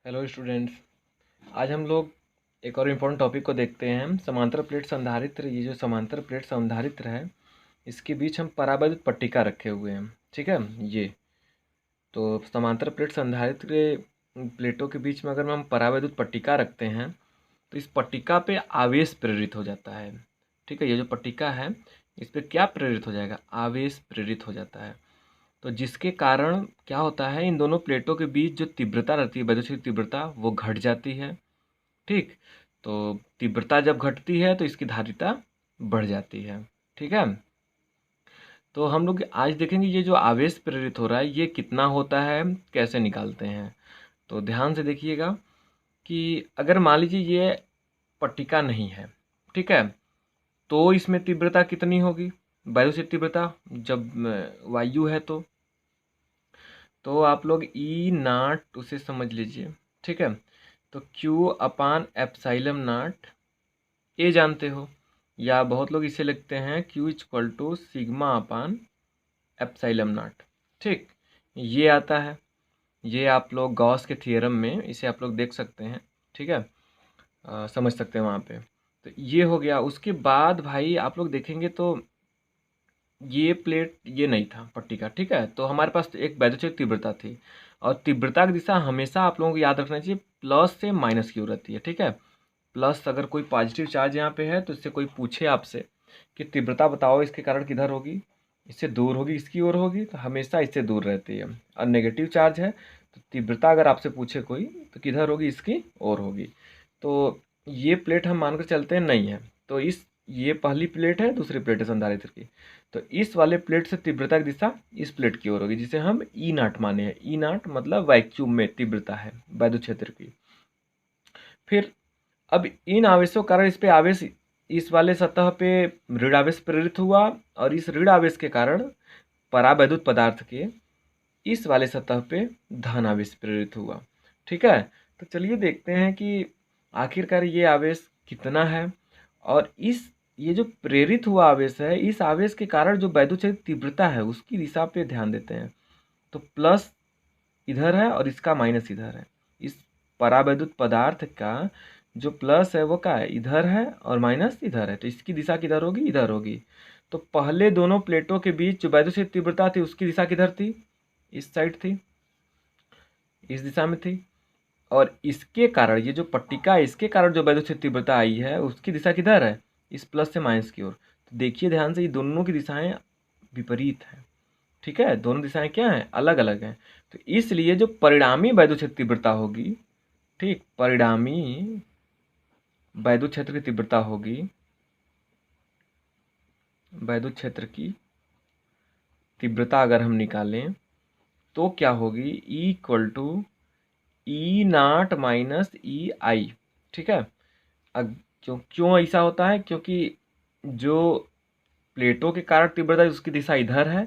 Hello students. आज हम लोग एक और इम्पोर्टेंट टॉपिक को देखते हैं, समांतर प्लेट संधारित्र। ये जो समांतर प्लेट संधारित्र है, इसके बीच हम परावैद्युत पट्टिका रखे हुए हैं। ठीक है, ये तो समांतर प्लेट संधारित्र के प्लेटों के बीच में अगर हम परावैद्युत पट्टिका रखते हैं तो इस पट्टिका पे आवेश प्रेरित हो जाता है। ठीक है, ये जो पट्टिका है इस पे क्या प्रेरित हो जाएगा? आवेश प्रेरित हो जाता है। तो जिसके कारण क्या होता है, इन दोनों प्लेटों के बीच जो तीव्रता रहती है, वैद्युत तीव्रता, वो घट जाती है। ठीक, तो तीव्रता जब घटती है तो इसकी धारिता बढ़ जाती है। ठीक है, तो हम लोग आज देखेंगे ये जो आवेश प्रेरित हो रहा है ये कितना होता है, कैसे निकालते हैं। तो ध्यान से देखिएगा कि अगर मान लीजिए ये पट्टिका नहीं है, ठीक है, तो इसमें तीव्रता कितनी होगी? वायु से तीव्रता जब वायु है तो आप लोग ई नाट उसे समझ लीजिए। ठीक है, तो क्यू अपान एप्साइलम नाट ए जानते हो, या बहुत लोग इसे लिखते हैं q equal to sigma upon epsilon naught. ठीक, ये आता है, ये आप लोग गॉस के थियरम में इसे आप लोग देख सकते हैं। ठीक है, समझ सकते हैं वहाँ पे। तो ये हो गया। उसके बाद भाई आप लोग देखेंगे तो ये प्लेट ये नहीं था पट्टिका। ठीक है, तो हमारे पास एक वैद्युत तीव्रता थी, और तीव्रता की दिशा हमेशा आप लोगों को याद रखना चाहिए प्लस से माइनस की ओर रहती है। ठीक है, प्लस अगर कोई पॉजिटिव चार्ज यहाँ पे है तो इससे कोई पूछे आपसे कि तीव्रता बताओ इसके कारण किधर होगी, इससे दूर होगी, इसकी ओर होगी, तो हमेशा इससे दूर रहती है। और नेगेटिव चार्ज है तो तीव्रता अगर आपसे पूछे कोई तो किधर होगी, इसकी ओर होगी। तो ये प्लेट हम मानकर चलते हैं नहीं है, तो ये पहली प्लेट है, दूसरी प्लेट है संधारित्र की। तो इस वाले प्लेट से तीव्रता की दिशा इस प्लेट की ओर होगी, जिसे हम ई नाट माने हैं। ई नाट मतलब वैक्यूम में तीव्रता है वैद्युत क्षेत्र की। फिर अब इन आवेशों के कारण इस पे आवेश, इस वाले सतह पे ऋण आवेश प्रेरित हुआ, और इस ऋण आवेश के कारण परावैद्युत पदार्थ के इस वाले सतह पे धन आवेश प्रेरित हुआ। ठीक है, तो चलिए देखते हैं कि आखिरकार ये आवेश कितना है, और इस ये जो प्रेरित हुआ आवेश है, इस आवेश के कारण जो वैद्युत क्षेत्र तीव्रता है उसकी दिशा पे ध्यान देते हैं। तो प्लस इधर है और इसका माइनस इधर है। इस परावैद्युत पदार्थ का जो प्लस है वो क्या है, इधर है, और माइनस इधर है, तो इसकी दिशा किधर होगी, इधर होगी। तो पहले दोनों प्लेटों के बीच जो वैद्युत क्षेत्र तीव्रता थी उसकी दिशा किधर थी, इस साइड थी, इस दिशा में थी। और इसके कारण ये जो पट्टिका है, इसके कारण जो वैद्युत क्षेत्र तीव्रता आई है उसकी दिशा किधर है, इस प्लस से माइनस की ओर। तो देखिए ध्यान से, ये दोनों की दिशाएं विपरीत हैं। ठीक है, दोनों दिशाएं क्या हैं, अलग अलग हैं। तो इसलिए जो परिणामी वैद्युत क्षेत्र तीव्रता होगी, ठीक, परिणामी वैद्युत क्षेत्र की तीव्रता होगी, वैद्युत क्षेत्र की तीव्रता अगर हम निकालें तो क्या होगी, E equal to E naught minus E I. ठीक है, क्यों क्यों ऐसा होता है, क्योंकि जो प्लेटों के कारण तीव्रता है उसकी दिशा इधर है,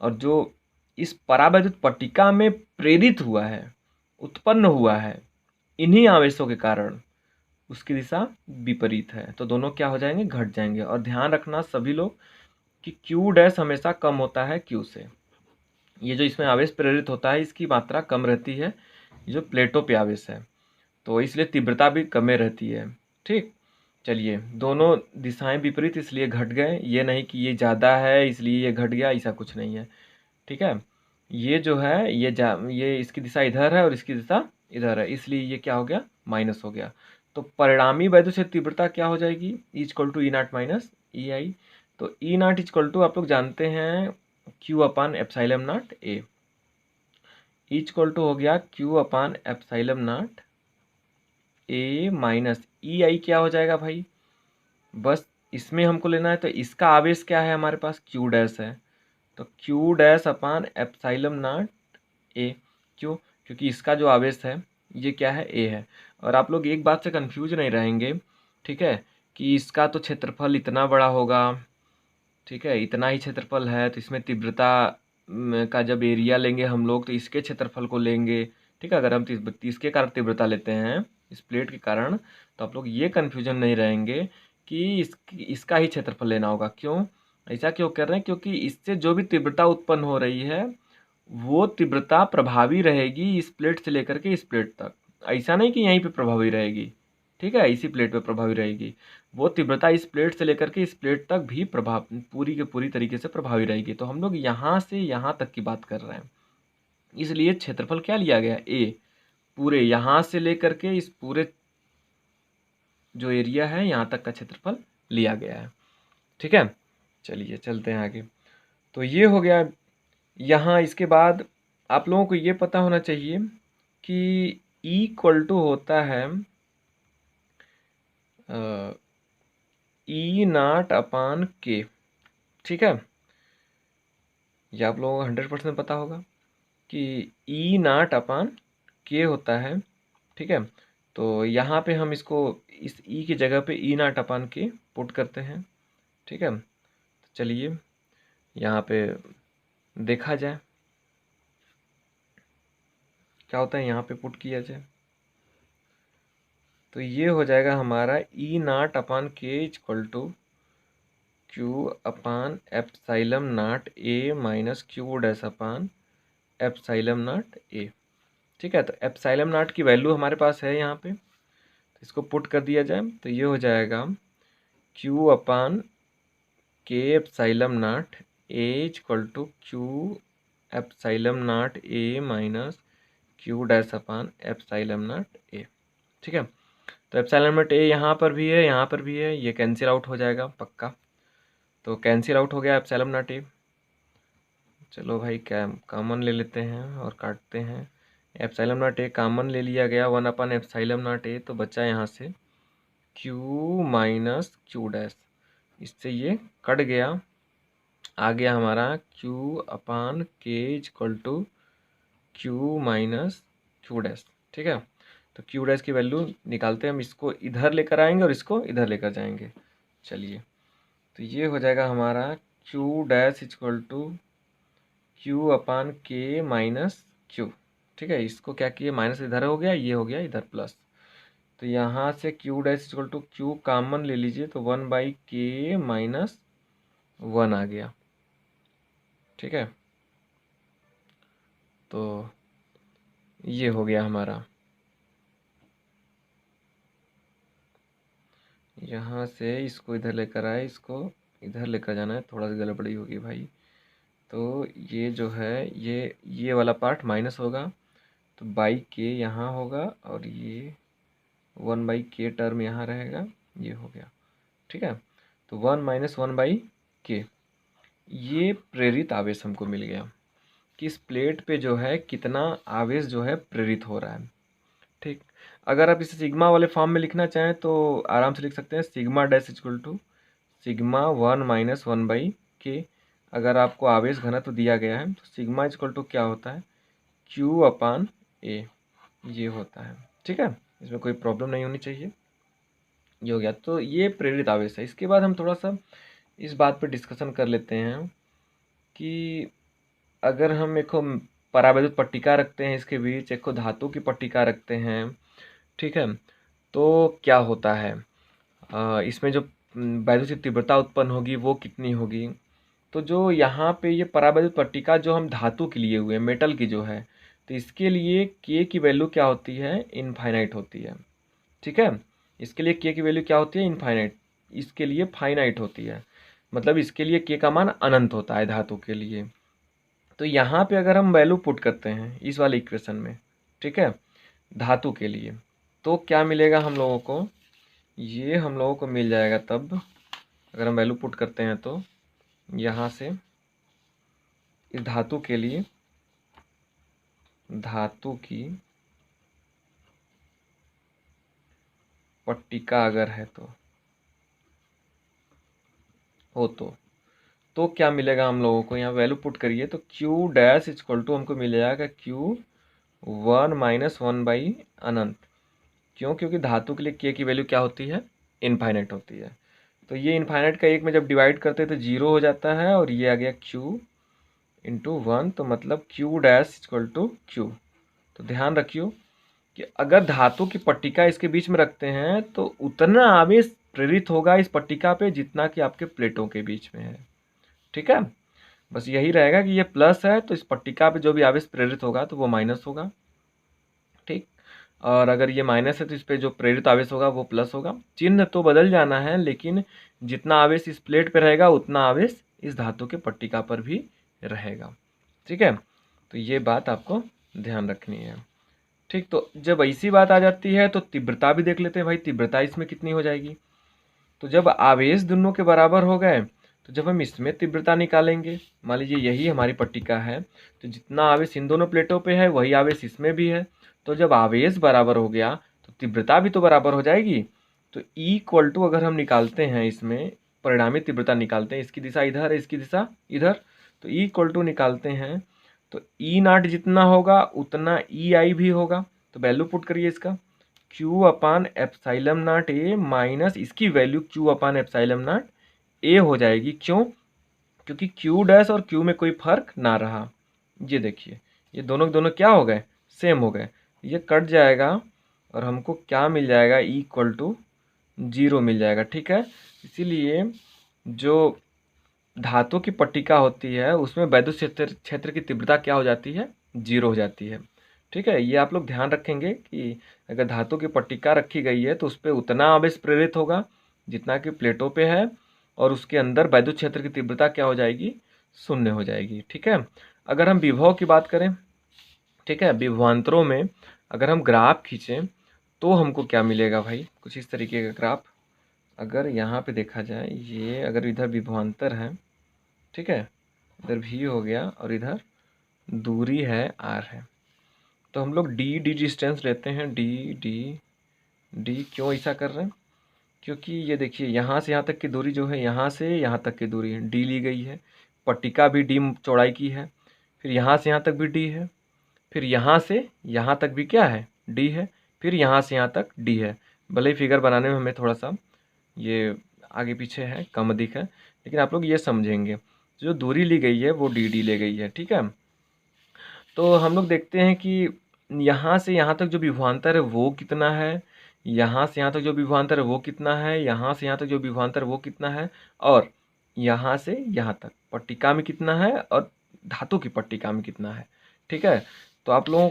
और जो इस परावैद्युत पट्टिका में प्रेरित हुआ है, उत्पन्न हुआ है इन्हीं आवेशों के कारण, उसकी दिशा विपरीत है। तो दोनों क्या हो जाएंगे, घट जाएंगे। और ध्यान रखना सभी लोग कि क्यू डैश हमेशा कम होता है क्यू से। ये जो इसमें आवेश प्रेरित होता है इसकी मात्रा कम रहती है, ये जो प्लेटों पे आवेश है, तो इसलिए तीव्रता भी कम रहती है। ठीक, चलिए दोनों दिशाएं विपरीत इसलिए घट गए, ये नहीं कि ये ज़्यादा है इसलिए ये घट गया, ऐसा कुछ नहीं है। ठीक है, ये जो है ये इसकी दिशा इधर है और इसकी दिशा इधर है, इसलिए ये क्या हो गया, माइनस हो गया। तो परिणामी वैद्युत क्षेत्र तीव्रता क्या हो जाएगी, E equal to E naught minus E I. तो ई नाट इक्वल टू आप लोग जानते हैं q upon epsilon naught A. E equal to हो गया q upon epsilon naught A minus E I. क्या हो जाएगा भाई, बस इसमें हमको लेना है, तो इसका आवेश क्या है हमारे पास, क्यू डैश है, तो Q dash upon epsilon naught ए। क्यों, क्योंकि इसका जो आवेश है ये क्या है, ए है। और आप लोग एक बात से कंफ्यूज नहीं रहेंगे, ठीक है, कि इसका तो क्षेत्रफल इतना बड़ा होगा, ठीक है, इतना ही क्षेत्रफल है, तो इसमें तीव्रता का जब एरिया लेंगे हम लोग तो इसके क्षेत्रफल को लेंगे। ठीक है, अगर हम इसके कारण तीव्रता लेते हैं इस प्लेट के कारण, तो आप लोग ये कन्फ्यूजन नहीं रहेंगे कि इसका ही क्षेत्रफल लेना होगा। क्यों, ऐसा क्यों कर रहे हैं, क्योंकि इससे जो भी तीव्रता उत्पन्न हो रही है वो तीव्रता प्रभावी रहेगी इस प्लेट से लेकर के इस प्लेट तक। ऐसा नहीं कि यहीं पे प्रभावी रहेगी, ठीक है, इसी प्लेट पे प्रभावी रहेगी। वो तीव्रता इस प्लेट से लेकर के इस प्लेट तक भी प्रभाव पूरी के पूरी तरीके से प्रभावी रहेगी। तो हम लोग यहाँ से यहाँ तक की बात कर रहे हैं, इसलिए क्षेत्रफल क्या लिया गया, ए। पूरे यहाँ से लेकर के इस पूरे जो एरिया है यहाँ तक का क्षेत्रफल लिया गया है, ठीक है। चलिए चलते हैं आगे। तो ये हो गया। यहाँ इसके बाद आप लोगों को ये पता होना चाहिए कि ई इक्वल टू होता है ई नॉट अपान के, ठीक है। ये आप लोगों को 100% पता होगा कि ई नॉट अपान के होता है, ठीक है। तो यहाँ पे हम इसको इस ई की जगह पे ई नॉट अपान के पुट करते हैं, ठीक है। तो चलिए यहाँ पे देखा जाए क्या होता है, यहाँ पे पुट किया जाए तो ये हो जाएगा हमारा ई naught upon K equal to Q upon epsilon naught A minus Q dash upon epsilon naught A, ठीक है। तो एप्साइलम नॉट की वैल्यू हमारे पास है यहाँ पे, तो इसको पुट कर दिया जाए तो ये हो जाएगा Q upon K epsilon naught A equal to Q epsilon naught A minus Q dash upon epsilon naught A, ठीक है। तो एप्सिलॉन नॉट ए यहाँ पर भी है, यहाँ पर भी है, ये कैंसिल आउट हो जाएगा पक्का। तो कैंसिल आउट हो गया एप्सिलॉन नॉट ए। चलो भाई क्या कॉमन ले लेते हैं और काटते हैं। एप्सिलॉन नॉट ए कॉमन ले लिया गया, 1 एप्सिलॉन नॉट ए, तो बचा यहाँ से क्यू माइनस क्यू डैश, इससे ये कट गया। आ गया हमारा Q upon K equal to Q minus Q dash, ठीक है। तो क्यू डैश की वैल्यू निकालते हैं हम, इसको इधर लेकर आएंगे और इसको इधर लेकर जाएंगे। चलिए तो ये हो जाएगा हमारा q dash equal to Q upon K minus Q, ठीक है। इसको क्या किए, माइनस इधर हो गया, ये हो गया इधर प्लस। तो यहाँ से Q dash equal to Q common ले लीजिए तो 1/k माइनस 1 आ गया, ठीक है। तो ये हो गया हमारा, यहाँ से इसको इधर लेकर आए, इसको इधर लेकर जाना है, थोड़ा सा गड़बड़ी होगी भाई। तो ये जो है ये वाला पार्ट माइनस होगा, तो बाई के यहाँ होगा और ये 1/k टर्म यहाँ रहेगा, ये हो गया, ठीक है। तो 1 माइनस 1/k, ये प्रेरित आवेश हमको मिल गया कि इस प्लेट पे जो है कितना आवेश जो है प्रेरित हो रहा है, ठीक। अगर आप इसे सिग्मा वाले फॉर्म में लिखना चाहें तो आराम से लिख सकते हैं, sigma dash equal to sigma 1 minus 1/k। अगर आपको आवेश घनत्व दिया गया है तो सिग्मा इक्वल टू क्या होता है, क्यू अपान ए, ये होता है, ठीक है। इसमें कोई प्रॉब्लम नहीं होनी चाहिए। ये हो गया, तो ये प्रेरित आवेश है। इसके बाद हम थोड़ा सा इस बात पर डिस्कशन कर लेते हैं कि अगर हम एक परावैद्युत पट्टिका रखते हैं, इसके बीच एक धातु की पट्टिका रखते हैं, ठीक है, तो क्या होता है, इसमें जो वैद्युत तीव्रता उत्पन्न होगी वो कितनी होगी। तो जो यहाँ पे ये परावैद्युत पट्टिका जो हम धातु के लिए हुए मेटल की जो है, तो इसके लिए के की वैल्यू क्या होती है, इनफाइनाइट होती है, ठीक है। इसके लिए के की वैल्यू क्या होती है, इनफाइनाइट। इसके लिए फाइनाइट होती है, मतलब इसके लिए के का मान अनंत होता है धातु के लिए। तो यहाँ पे अगर हम वैल्यू पुट करते हैं इस वाले इक्वेशन में, ठीक है, धातु के लिए, तो क्या मिलेगा हम लोगों को, ये हम लोगों को मिल जाएगा तब अगर हम वैल्यू पुट करते हैं तो यहाँ से इस धातु के लिए, धातु की पट्टिका अगर है तो क्या मिलेगा हम लोगों को, यहाँ वैल्यू पुट करिए तो क्यू डैश इक्वल टू हमको मिल जाएगा क्यू 1 माइनस 1 अनंत। क्यों, क्योंकि धातु के लिए के की वैल्यू क्या होती है, इनफाइनाइट होती है। तो ये इनफाइनाइट का एक में जब डिवाइड करते हैं तो 0 हो जाता है, और ये आ गया क्यू इंटू 1, तो मतलब Q dash equal to Q. तो ध्यान रखियो कि अगर धातु की पट्टिका इसके बीच में रखते हैं तो उतना आवेश प्रेरित होगा इस पट्टिका पे जितना कि आपके प्लेटों के बीच में है, ठीक है। बस यही रहेगा कि ये प्लस है तो इस पट्टिका पे जो भी आवेश प्रेरित होगा तो वो माइनस होगा, ठीक। और अगर ये माइनस है तो इस पे जो प्रेरित आवेश होगा वो प्लस होगा। चिन्ह तो बदल जाना है, लेकिन जितना आवेश इस प्लेट पे रहेगा उतना आवेश इस धातु के पट्टिका पर भी रहेगा। ठीक है, तो ये बात आपको ध्यान रखनी है। ठीक, तो जब ऐसी बात आ जाती है तो तीव्रता भी देख लेते हैं भाई, तीव्रता इसमें कितनी हो जाएगी। तो जब आवेश दोनों के बराबर हो गए तो जब हम इसमें तीव्रता निकालेंगे, मान लीजिए यही हमारी पट्टिका है, तो जितना आवेश इन दोनों प्लेटों पे है वही आवेश इसमें भी है। तो जब आवेश बराबर हो गया तो तीव्रता भी तो बराबर हो जाएगी। तो E इक्वल टू अगर हम निकालते हैं, इसमें परिणामी तीव्रता निकालते हैं, इसकी दिशा इधर है, इसकी दिशा इधर, तो E इक्वल टू निकालते हैं तो ई नाट जितना होगा उतना ई आई भी होगा। तो वैल्यू पुट करिए इसका, q upon epsilon naught A minus इसकी value q upon epsilon naught A हो जाएगी। क्यों? क्योंकि क्यू डैश और क्यू में कोई फर्क ना रहा। ये देखिए, ये दोनों के दोनों क्या हो गए, सेम हो गए। ये कट जाएगा और हमको क्या मिल जाएगा, ई इक्वल टू 0 मिल जाएगा। ठीक है, इसीलिए जो धातु की पट्टिका होती है उसमें वैद्युत क्षेत्र की तीव्रता क्या हो जाती है, 0 हो जाती है। ठीक है, ये आप लोग ध्यान रखेंगे कि अगर धातु की पट्टिका रखी गई है तो उस पर उतना आवेश प्रेरित होगा जितना कि प्लेटों पे है, और उसके अंदर वैद्युत क्षेत्र की तीव्रता क्या हो जाएगी, 0 हो जाएगी। ठीक है, अगर हम विभव की बात करें, ठीक है, विभवांतरों में अगर हम ग्राफ खींचें तो हमको क्या मिलेगा भाई, कुछ इस तरीके का ग्राफ। अगर यहाँ पे देखा जाए, ये अगर इधर विभवांतर है, ठीक है, इधर भी हो गया और इधर दूरी है r है, तो हम लोग डी डिस्टेंस लेते हैं, डी क्यों ऐसा कर रहे हैं, क्योंकि ये देखिए यहाँ से यहाँ तक की दूरी जो है, यहाँ से यहाँ तक की दूरी है, डी ली गई है। पट्टिका भी डी चौड़ाई की है, फिर यहाँ से यहाँ तक भी डी है, फिर यहाँ से यहाँ तक भी क्या है, डी है, फिर यहाँ से यहाँ तक डी है। भले ही फिगर बनाने में हमें थोड़ा सा ये आगे पीछे है, कम अधिक है, लेकिन आप लोग ये समझेंगे जो दूरी ली गई है वो डी ली गई है। ठीक है, तो हम लोग देखते हैं कि यहाँ से यहाँ तक जो विभवांतर है वो कितना है, यहाँ से यहाँ तक जो विभवांतर है वो कितना है, यहाँ से यहाँ तक जो विभवांतर वो कितना है, और यहाँ से यहाँ तक पट्टिका में कितना है और धातु की पट्टिका में कितना है। ठीक है, तो आप लोगों